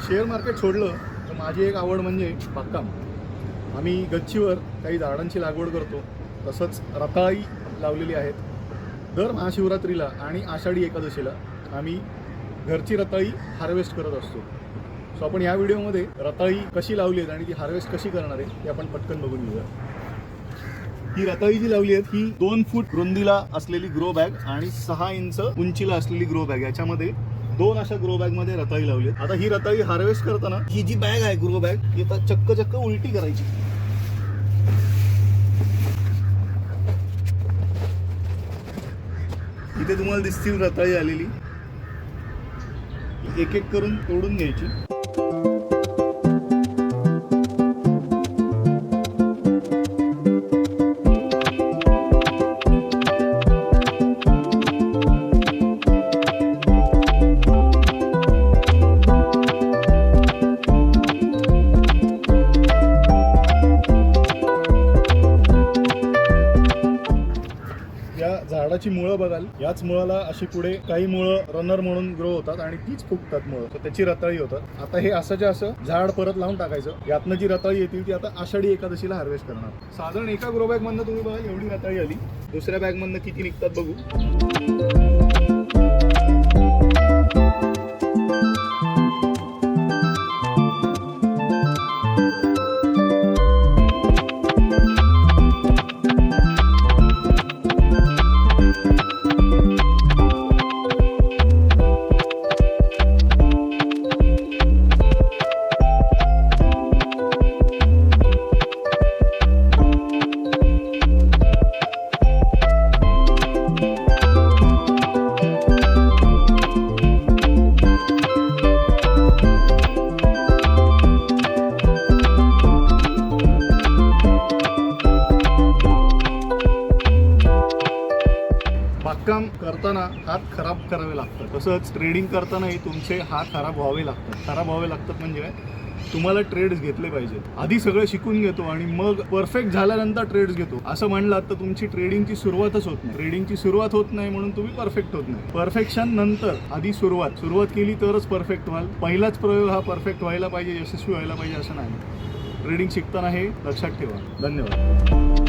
Share market सोडलं तर माझी एक आवड म्हणजे बागकाम. आम्ही गच्चीवर काही झाडांची लागवड करतो, तसंच रताळी लावलेली आहेत. दर महाशिवरात्रीला आणि आषाढी एकादशीला आम्ही घरची रताळी हार्वेस्ट करत असतो. सो आपण या व्हिडिओमध्ये रताळी कशी लावली आहेत आणि ती हार्वेस्ट कशी करणार आहे ते आपण पटकन बघून घेऊया. ही रताळी जी लावली आहेत ही 2 फूट रुंदीला असलेली ग्रो बॅग आणि 6 इंच उंचीला असलेली ग्रो बॅग, याच्यामध्ये 2 अशा ग्रो बॅग मध्ये रताळी लावली. आता ही रताळी हार्वेस्ट करताना ही जी बॅग आहे ग्रो बॅग, ही आता चक्क उलटी करायची. इथे तुम्हाला दिसतील रताळी आलेली, एक एक करून तोडून घ्यायची. झाडाची मुळं बघाल, याच मुळाला अशी पुढे काही मुळं रनर म्हणून ग्रो होतात आणि तीच फुगतात मुळं, तर त्याची रताळी होतात. आता हे असंच्या असं झाड परत लावून टाकायचं. यातनं जी रताळी येतील ती आता आषाढी एकादशीला हार्वेस्ट करणार. साधारण एका ग्रो बॅग मधनं तुम्ही बघाल एवढी रताळी आली. दुसऱ्या बॅग मधनं किती निघतात बघू. बागकाम करताना हात खराब करावे लागतात, तसंच ट्रेडिंग करतानाही तुमचे हात खराब व्हावे लागतात. म्हणजे काय, तुम्हाला ट्रेड्स घेतले पाहिजेत. आधी सगळं शिकून घेतो आणि मग परफेक्ट झाल्यानंतर ट्रेड्स घेतो असं म्हणलात तर तुमची ट्रेडिंगची सुरुवातच होत नाही. ट्रेडिंगची सुरुवात होत नाही म्हणून तुम्ही परफेक्ट होत नाही. परफेक्शन नंतर आधी सुरुवात केली तरच परफेक्ट व्हाल. पहिलाच प्रयोग हा परफेक्ट व्हायला पाहिजे, यशस्वी व्हायला पाहिजे असं नाही. ट्रेडिंग शिकताना हे लक्षात ठेवा. धन्यवाद.